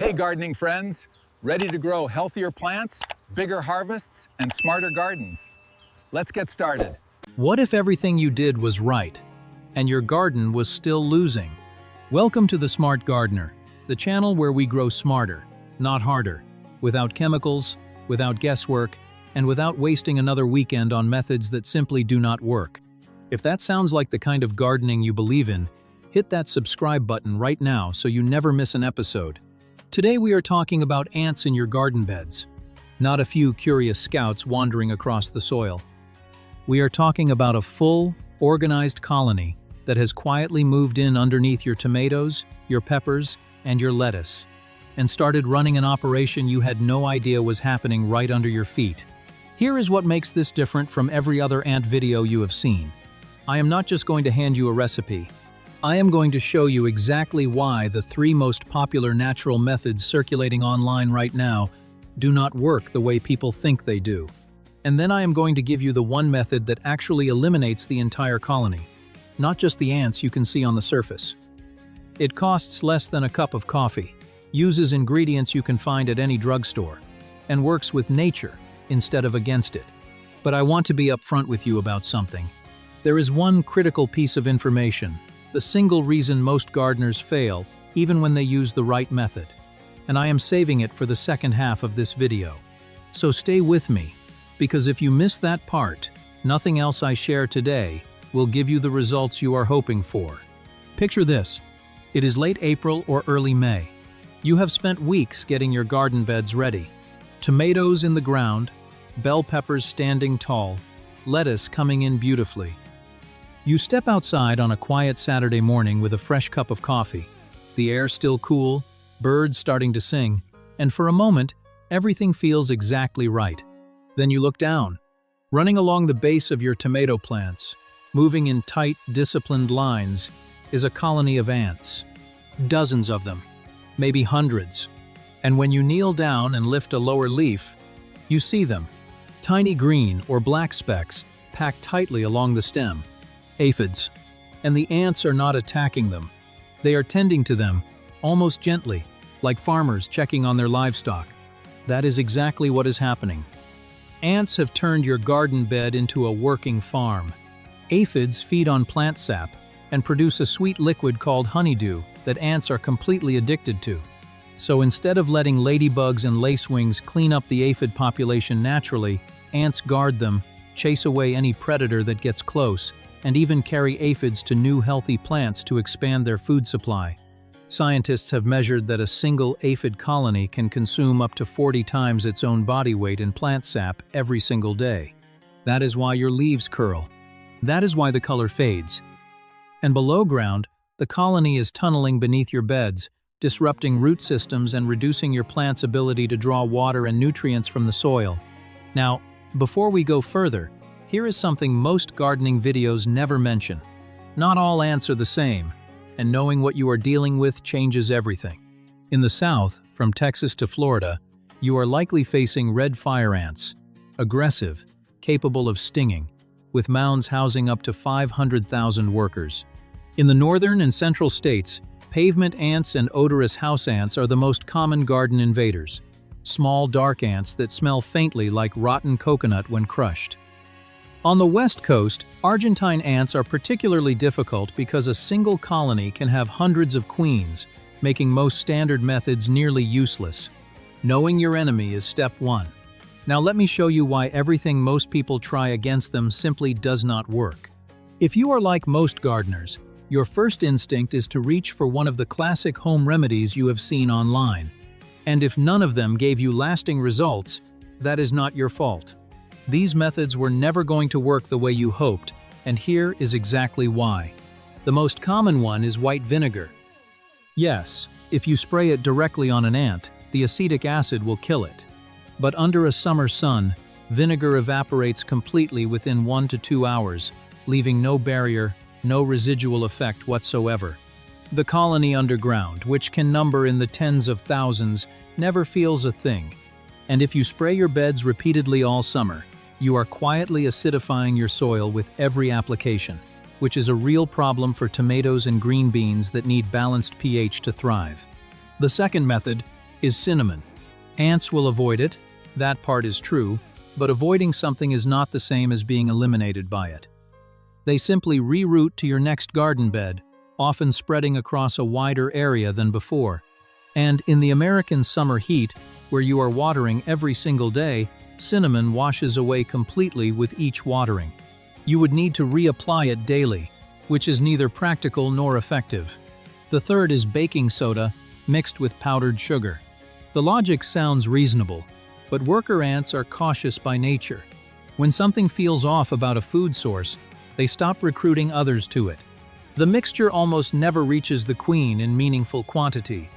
Hey gardening friends, ready to grow healthier plants, bigger harvests, and smarter gardens? Let's get started. What if everything you did was right, and your garden was still losing? Welcome to The Smart Gardener, the channel where we grow smarter, not harder, without chemicals, without guesswork, and without wasting another weekend on methods that simply do not work. If that sounds like the kind of gardening you believe in, hit that subscribe button right now so you never miss an episode. Today we are talking about ants in your garden beds, not a few curious scouts wandering across the soil. We are talking about a full, organized colony that has quietly moved in underneath your tomatoes, your peppers, and your lettuce, and started running an operation you had no idea was happening right under your feet. Here is what makes this different from every other ant video you have seen. I am not just going to hand you a recipe. I am going to show you exactly why the 3 most popular natural methods circulating online right now do not work the way people think they do. And then I am going to give you the one method that actually eliminates the entire colony, not just the ants you can see on the surface. It costs less than a cup of coffee, uses ingredients you can find at any drugstore, and works with nature instead of against it. But I want to be upfront with you about something. There is one critical piece of information, the single reason most gardeners fail, even when they use the right method. And I am saving it for the second half of this video. So stay with me, because if you miss that part, nothing else I share today will give you the results you are hoping for. Picture this. It is late April or early May. You have spent weeks getting your garden beds ready. Tomatoes in the ground, bell peppers standing tall, lettuce coming in beautifully. You step outside on a quiet Saturday morning with a fresh cup of coffee, the air still cool, birds starting to sing, and for a moment, everything feels exactly right. Then you look down. Running along the base of your tomato plants, moving in tight, disciplined lines, is a colony of ants. Dozens of them, maybe hundreds. And when you kneel down and lift a lower leaf, you see them. Tiny green or black specks packed tightly along the stem. Aphids. And the ants are not attacking them. They are tending to them, almost gently, like farmers checking on their livestock. That is exactly what is happening. Ants have turned your garden bed into a working farm. Aphids feed on plant sap and produce a sweet liquid called honeydew that ants are completely addicted to. So instead of letting ladybugs and lacewings clean up the aphid population naturally, ants guard them, chase away any predator that gets close, and even carry aphids to new healthy plants to expand their food supply. Scientists have measured that a single aphid colony can consume up to 40 times its own body weight in plant sap every single day. That is why your leaves curl. That is why the color fades. And below ground, the colony is tunneling beneath your beds, disrupting root systems and reducing your plant's ability to draw water and nutrients from the soil. Now, before we go further, here is something most gardening videos never mention. Not all ants are the same, and knowing what you are dealing with changes everything. In the South, from Texas to Florida, you are likely facing red fire ants, aggressive, capable of stinging, with mounds housing up to 500,000 workers. In the northern and central states, pavement ants and odorous house ants are the most common garden invaders. Small dark ants that smell faintly like rotten coconut when crushed. On the west coast, Argentine ants are particularly difficult because a single colony can have hundreds of queens, making most standard methods nearly useless. Knowing your enemy is step 1. Now let me show you why everything most people try against them simply does not work. If you are like most gardeners, your first instinct is to reach for one of the classic home remedies you have seen online. And if none of them gave you lasting results, that is not your fault. These methods were never going to work the way you hoped, and here is exactly why. The most common one is white vinegar. Yes, if you spray it directly on an ant, the acetic acid will kill it. But under a summer sun, vinegar evaporates completely within 1 to 2 hours, leaving no barrier, no residual effect whatsoever. The colony underground, which can number in the tens of thousands, never feels a thing. And if you spray your beds repeatedly all summer, you are quietly acidifying your soil with every application, which is a real problem for tomatoes and green beans that need balanced pH to thrive. The second method, is cinnamon. Ants will avoid it, that part is true, but avoiding something is not the same as being eliminated by it. They simply reroute to your next garden bed, often spreading across a wider area than before. And in the American summer heat, where you are watering every single day, cinnamon washes away completely with each watering. You would need to reapply it daily, which is neither practical nor effective. The third is baking soda mixed with powdered sugar. The logic sounds reasonable, but worker ants are cautious by nature. When something feels off about a food source, they stop recruiting others to it. The mixture almost never reaches the queen in meaningful quantity.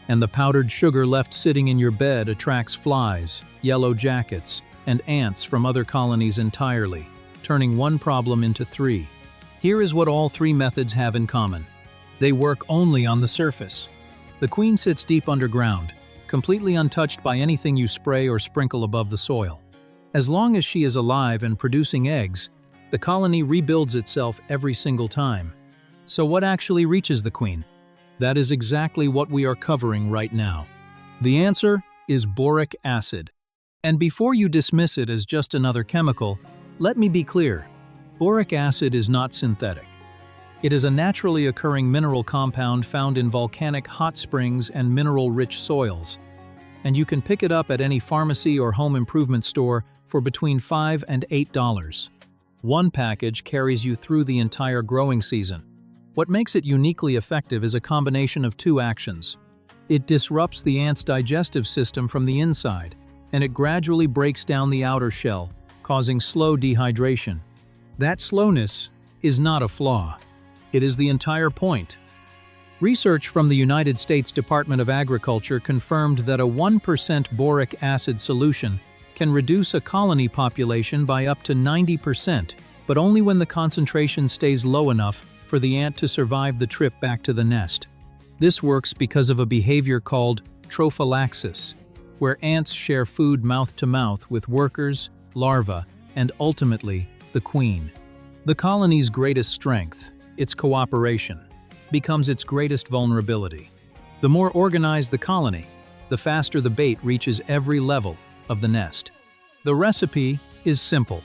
And the powdered sugar left sitting in your bed attracts flies, yellow jackets, and ants from other colonies entirely, turning one problem into three. Here is what all three methods have in common. They work only on the surface. The queen sits deep underground, completely untouched by anything you spray or sprinkle above the soil. As long as she is alive and producing eggs, the colony rebuilds itself every single time. So what actually reaches the queen? That is exactly what we are covering right now. The answer is boric acid. And before you dismiss it as just another chemical, let me be clear. Boric acid is not synthetic. It is a naturally occurring mineral compound found in volcanic hot springs and mineral-rich soils. And you can pick it up at any pharmacy or home improvement store for between $5 and $8. One package carries you through the entire growing season. What makes it uniquely effective is a combination of two actions. It disrupts the ant's digestive system from the inside, and it gradually breaks down the outer shell, causing slow dehydration. That slowness is not a flaw. It is the entire point. Research from the United States Department of Agriculture confirmed that a 1% boric acid solution can reduce a colony population by up to 90%, but only when the concentration stays low enough for the ant to survive the trip back to the nest. This works because of a behavior called trophallaxis, where ants share food mouth to mouth with workers, larvae, and ultimately, the queen. The colony's greatest strength, its cooperation, becomes its greatest vulnerability. The more organized the colony, the faster the bait reaches every level of the nest. The recipe is simple.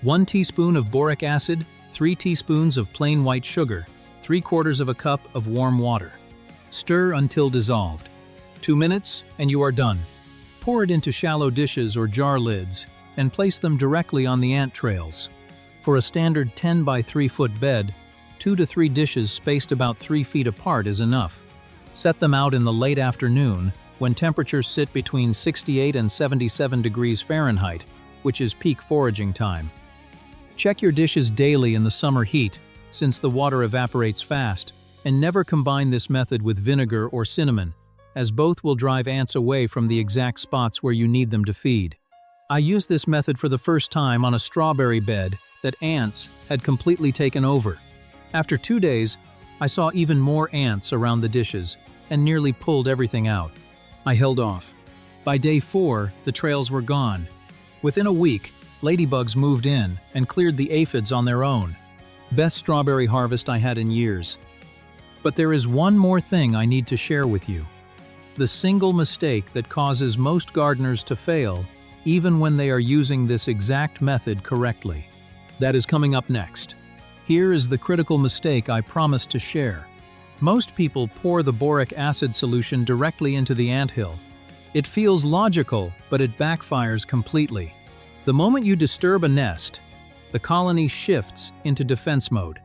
1 teaspoon of boric acid, 3 teaspoons of plain white sugar, 3/4 of a cup of warm water. Stir until dissolved. 2 minutes and you are done. Pour it into shallow dishes or jar lids and place them directly on the ant trails. For a standard 10 by 3 foot bed, 2 to 3 dishes spaced about 3 feet apart is enough. Set them out in the late afternoon when temperatures sit between 68 and 77 degrees Fahrenheit, which is peak foraging time. Check your dishes daily in the summer heat, since the water evaporates fast, and never combine this method with vinegar or cinnamon, as both will drive ants away from the exact spots where you need them to feed. I used this method for the first time on a strawberry bed that ants had completely taken over. After 2 days, I saw even more ants around the dishes and nearly pulled everything out. I held off. By day 4, the trails were gone. Within a week, ladybugs moved in and cleared the aphids on their own. Best strawberry harvest I had in years. But there is one more thing I need to share with you. The single mistake that causes most gardeners to fail, even when they are using this exact method correctly. That is coming up next. Here is the critical mistake I promised to share. Most people pour the boric acid solution directly into the anthill. It feels logical, but it backfires completely. The moment you disturb a nest, the colony shifts into defense mode.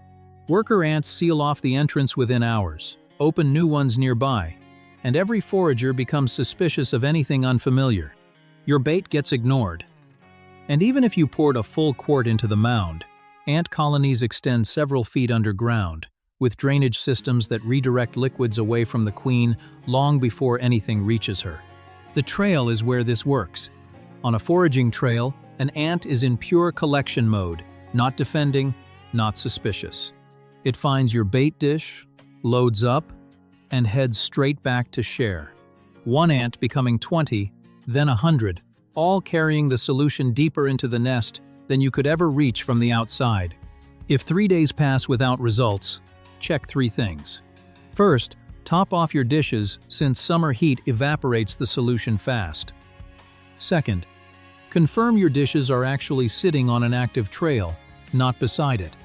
Worker ants seal off the entrance within hours, open new ones nearby, and every forager becomes suspicious of anything unfamiliar. Your bait gets ignored. And even if you poured a full quart into the mound, ant colonies extend several feet underground, with drainage systems that redirect liquids away from the queen long before anything reaches her. The trail is where this works. On a foraging trail, an ant is in pure collection mode, not defending, not suspicious. It finds your bait dish, loads up, and heads straight back to share. One ant becoming 20, then 100, all carrying the solution deeper into the nest than you could ever reach from the outside. If 3 days pass without results, check 3 things. First, Top off your dishes since summer heat evaporates the solution fast. Second, confirm your dishes are actually sitting on an active trail, not beside it.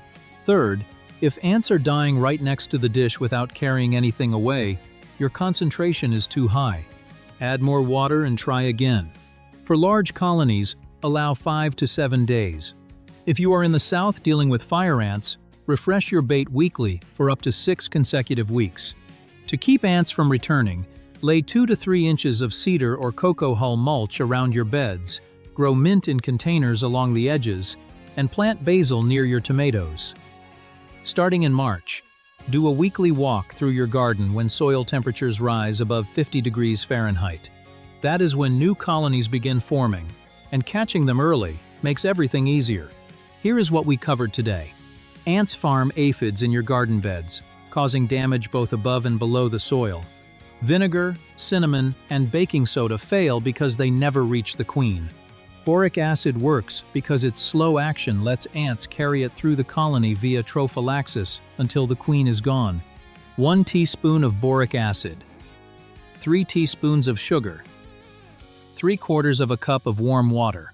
Third, if ants are dying right next to the dish without carrying anything away, your concentration is too high. Add more water and try again. For large colonies, allow 5 to 7 days. If you are in the south dealing with fire ants, refresh your bait weekly for up to 6 consecutive weeks. To keep ants from returning, lay 2 to 3 inches of cedar or cocoa hull mulch around your beds, grow mint in containers along the edges, and plant basil near your tomatoes. Starting in March, do a weekly walk through your garden when soil temperatures rise above 50 degrees Fahrenheit. That is when new colonies begin forming, and catching them early makes everything easier. Here is what we covered today. Ants farm aphids in your garden beds, causing damage both above and below the soil. Vinegar, cinnamon, and baking soda fail because they never reach the queen. Boric acid works because its slow action lets ants carry it through the colony via trophallaxis until the queen is gone. 1 teaspoon of boric acid, 3 teaspoons of sugar, 3/4 of a cup of warm water.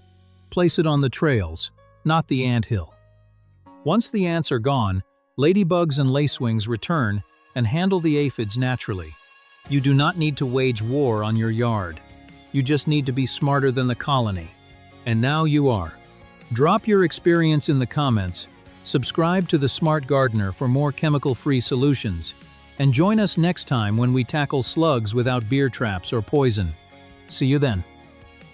Place it on the trails, not the anthill. Once the ants are gone, ladybugs and lacewings return and handle the aphids naturally. You do not need to wage war on your yard. You just need to be smarter than the colony. And now you are. Drop your experience in the comments, subscribe to The Smart Gardener for more chemical-free solutions, and join us next time when we tackle slugs without beer traps or poison. See you then.